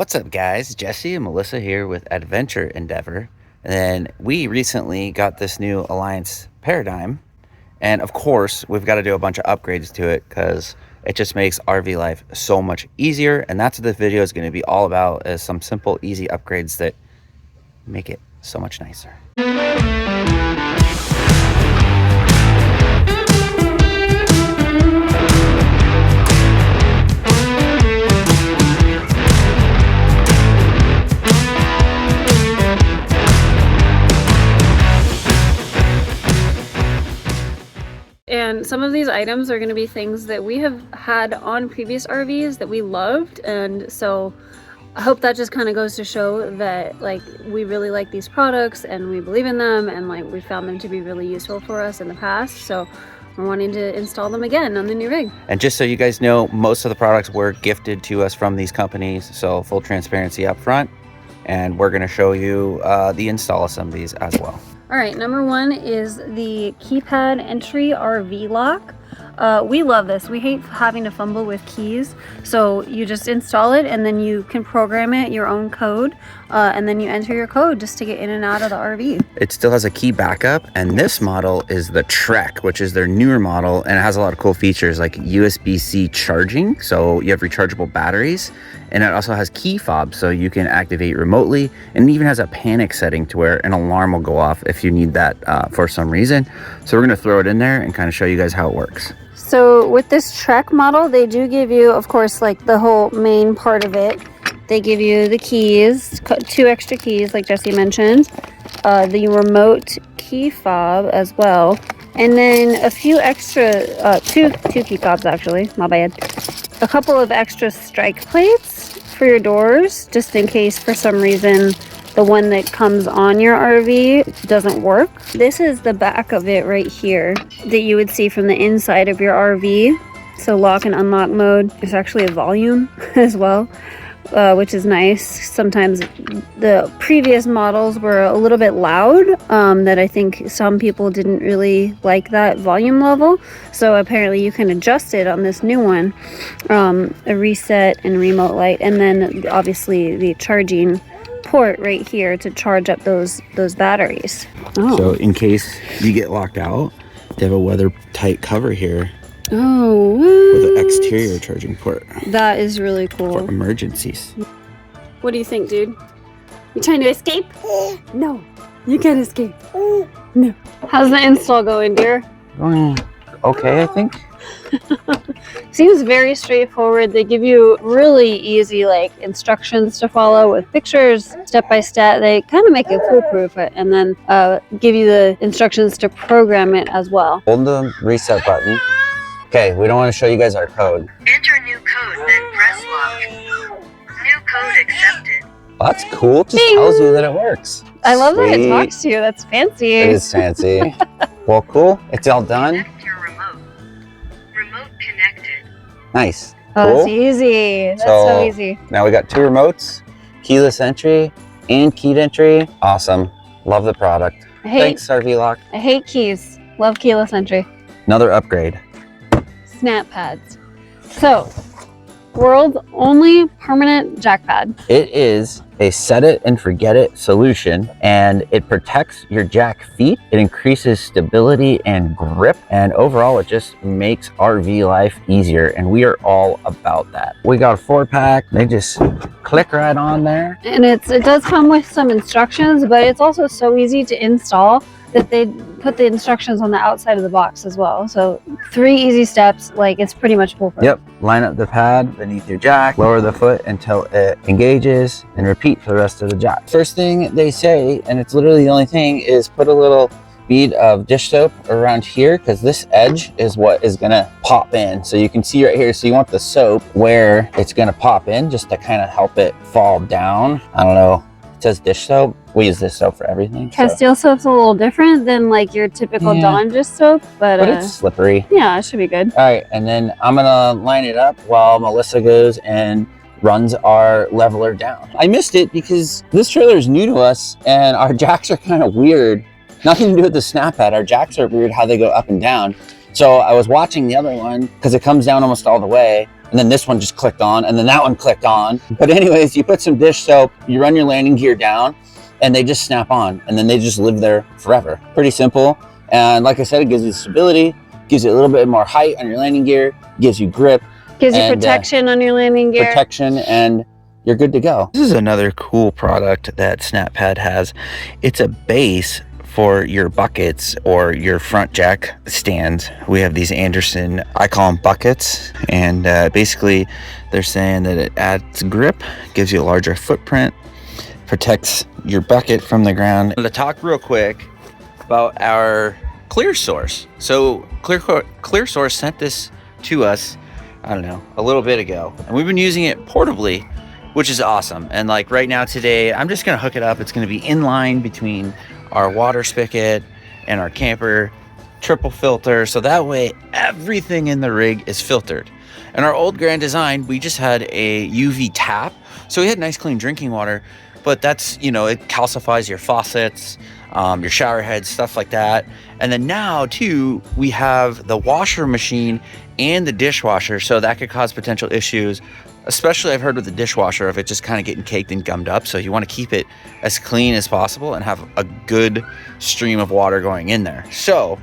What's up, guys? Jesse and Melissa here with Adventure Endeavor. And then we recently got this new Alliance Paradigm. And of course, we've got to do a bunch of upgrades to it because it just makes RV life so much easier. And that's what this video is going to be all about, is some simple, easy upgrades that make it so much nicer. And some of these items are going to be things that we have had on previous RVs that we loved, and so I hope that just kind of goes to show that like we really like these products and we believe in them, and like we found them to be really useful for us in the past, so we're wanting to install them again on the new rig. And just so you guys know, most of the products were gifted to us from these companies, so full transparency up front, and we're going to show you the install of some of these as well. All right, number one is the keypad entry RV lock. We love this. We hate having to fumble with keys. So you just install it and then you can program it your own code, and then you enter your code just to get in and out of the RV. It still has a key backup, and this model is the Trek, which is their newer model, and it has a lot of cool features like USB-C charging, so you have rechargeable batteries, and it also has key fob, so you can activate remotely, and it even has a panic setting to where an alarm will go off if you need that for some reason. So we're going to throw it in there and kind of show you guys how it works. So with this Trek model, they do give you, of course, like the whole main part of it. They give you the keys, 2 extra keys like Jesse mentioned, the remote key fob as well, and then a few extra, two key fobs actually, my bad. A couple of extra strike plates for your doors, just in case for some reason the one that comes on your RV doesn't work. This is the back of it right here that you would see from the inside of your RV. So lock and unlock mode. There's actually a volume as well, which is nice. Sometimes the previous models were a little bit loud, that I think some people didn't really like that volume level. So apparently you can adjust it on this new one. A reset and remote light, and then obviously the charging port right here to charge up those batteries. Oh. So in case you get locked out, they have a weather-tight cover here. Oh, with an exterior charging port. That is really cool. For emergencies. What do you think, dude? You trying to escape? No, you can't escape. No. How's the install going, dear? Going okay, I think. Seems very straightforward. They give you really easy like instructions to follow with pictures, step by step. They kind of make it foolproof, and then give you the instructions to program it as well. Hold the reset button. Okay, we don't want to show you guys our code. Enter new code, then press lock. New code accepted. Well, that's cool. It just Bing. tells you that it works. I love that it Sweet. talks to you. That's fancy. It is fancy. Well, cool. It's all done. Connect your remote. Remote connected. Nice. Oh, Cool. that's easy. That's so easy. Now we got 2 remotes, keyless entry and keyed entry. Awesome. Love the product. Thanks, RV Lock. I hate keys. Love keyless entry. Another upgrade. Snappads. So, world's only permanent jack pad. It is a set it and forget it solution, and it protects your jack feet. It increases stability and grip, and overall it just makes RV life easier, and we are all about that. We got a 4-pack. They just click right on there. And it does come with some instructions, but it's also so easy to install that they put the instructions on the outside of the box as well. So 3 easy steps, like it's pretty much foolproof. Yep, line up the pad beneath your jack, lower the foot until it engages, and repeat for the rest of the jack. First thing they say, and it's literally the only thing, is put a little bead of dish soap around here, because this edge is what is gonna pop in. So you can see right here, so you want the soap where it's gonna pop in just to kind of help it fall down. I don't know, it says dish soap. We use this soap for everything. Castile soap's a little different than like your typical Dawn dish soap, but it's slippery. Yeah, it should be good. All right, and then I'm gonna line it up while Melissa goes and runs our leveler down. I missed it because this trailer is new to us and our jacks are kind of weird. Nothing to do with the Snappad. Our jacks are weird how they go up and down. So I was watching the other one because it comes down almost all the way, and then this one just clicked on, and then that one clicked on. But anyways, you put some dish soap, you run your landing gear down, and they just snap on, and then they just live there forever. Pretty simple. And like I said, it gives you stability, gives you a little bit more height on your landing gear, gives you grip. Gives you protection on your landing gear. Protection, and you're good to go. This is another cool product that Snappad has. It's a base for your buckets or your front jack stands. We have these Anderson, I call them buckets, and basically they're saying that it adds grip, gives you a larger footprint, protects your bucket from the ground. I'm gonna talk real quick about our Clear Source. So Clear Source sent this to us, I don't know, a little bit ago, and we've been using it portably, which is awesome. And like right now today, I'm just gonna hook it up. It's gonna be in line between our water spigot and our camper, triple filter, so that way everything in the rig is filtered. In our old Grand Design, we just had a UV tap, so we had nice clean drinking water, but that's, you know, it calcifies your faucets, your shower heads, stuff like that. And then now too, we have the washer machine and the dishwasher, so that could cause potential issues, especially I've heard with the dishwasher, if it's just kind of getting caked and gummed up. So you want to keep it as clean as possible and have a good stream of water going in there. So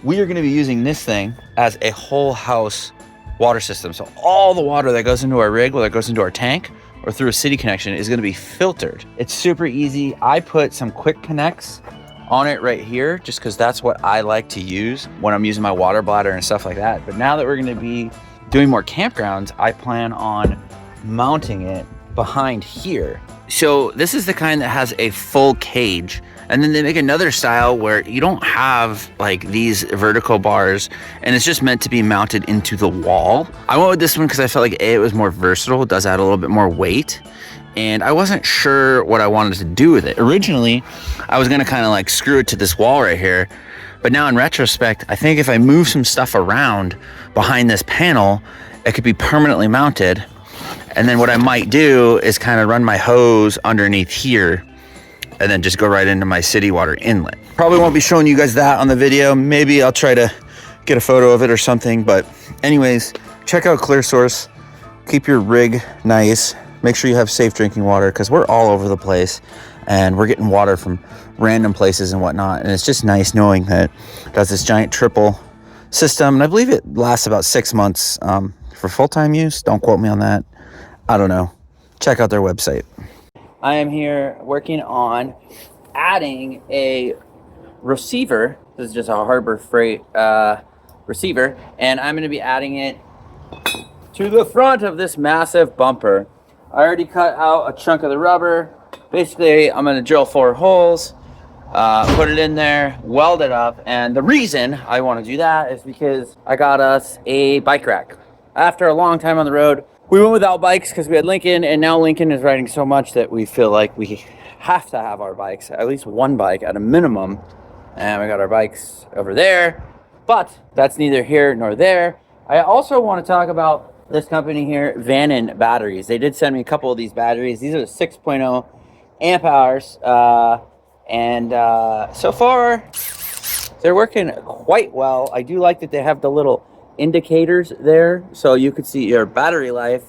we are going to be using this thing as a whole house water system. So all the water that goes into our rig, whether it goes into our tank or through a city connection, is going to be filtered. It's super easy. I put some quick connects on it right here, just because that's what I like to use when I'm using my water bladder and stuff like that. But now that we're going to be doing more campgrounds, I plan on mounting it behind here. So this is the kind that has a full cage, and then they make another style where you don't have like these vertical bars, and it's just meant to be mounted into the wall. I went with this one because I felt like it was more versatile. It does add a little bit more weight, and I wasn't sure what I wanted to do with it. Originally, I was gonna kind of like screw it to this wall right here, but now in retrospect, I think if I move some stuff around behind this panel, it could be permanently mounted. And then what I might do is kind of run my hose underneath here and then just go right into my city water inlet. Probably won't be showing you guys that on the video. Maybe I'll try to get a photo of it or something. But anyways, check out Clear Source. Keep your rig nice. Make sure you have safe drinking water, because we're all over the place and we're getting water from random places and whatnot. And it's just nice knowing that it does this giant triple system. And I believe it lasts about 6 months for full-time use. Don't quote me on that. I don't know. Check out their website. I am here working on adding a receiver. This is just a Harbor Freight receiver, and I'm going to be adding it to the front of this massive bumper. I already cut out a chunk of the rubber. Basically, I'm going to drill 4 holes, put it in there, weld it up, and the reason I want to do that is because I got us a bike rack. After a long time on the road, we went without bikes because we had Lincoln, and now Lincoln is riding so much that we feel like we have to have our bikes, at least one bike at a minimum. And we got our bikes over there, but that's neither here nor there. I also want to talk about this company here, Vannon batteries. They did send me a couple of these batteries. These are the 6.0 amp hours, and so far they're working quite well. I do like that they have the little indicators there so you could see your battery life,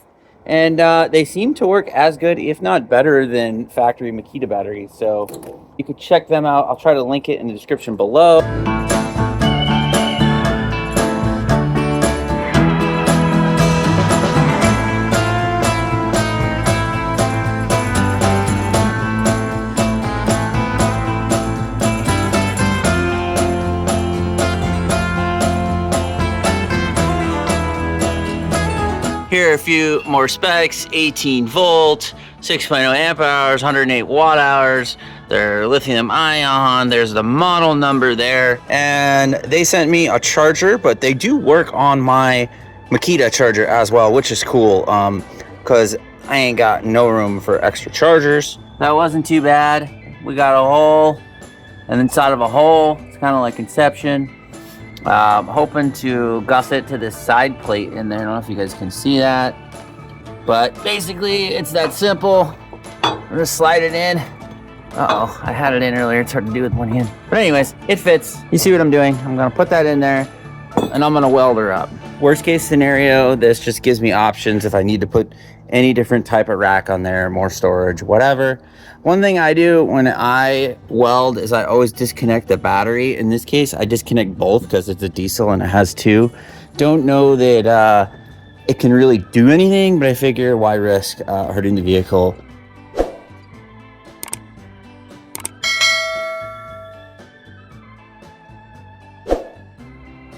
and they seem to work as good, if not better, than factory Makita batteries. So you could check them out. I'll try to link it in the description below. Here are a few more specs: 18 volt, 6.0 amp hours, 108 watt hours. They're lithium ion. There's the model number there. And they sent me a charger, but they do work on my Makita charger as well, which is cool, because I ain't got no room for extra chargers. That wasn't too bad. We got a hole, and inside of a hole, it's kind of like Inception. Hoping to gusset to this side plate in there. I don't know if you guys can see that, but basically it's that simple. I'm gonna slide it in. Uh-oh, I had it in earlier. It's hard to do with one hand. But anyways, it fits. You see what I'm doing? I'm gonna put that in there, and I'm gonna weld her up. Worst case scenario, this just gives me options if I need to put any different type of rack on there, more storage, whatever. One thing I do when I weld is I always disconnect the battery. In this case, I disconnect both because it's a diesel and it has two. Don't know that it can really do anything, but I figure why risk hurting the vehicle.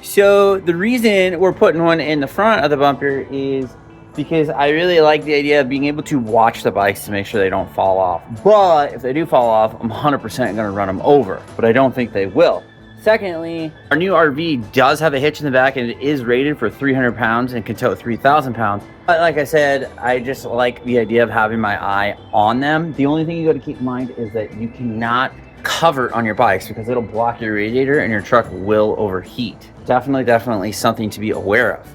So the reason we're putting one in the front of the bumper is because I really like the idea of being able to watch the bikes to make sure they don't fall off. But if they do fall off, I'm 100% going to run them over, but I don't think they will. Secondly, our new RV does have a hitch in the back and it is rated for 300 pounds and can tow 3,000 pounds. But like I said, I just like the idea of having my eye on them. The only thing you got to keep in mind is that you cannot cover on your bikes because it'll block your radiator and your truck will overheat. Definitely something to be aware of.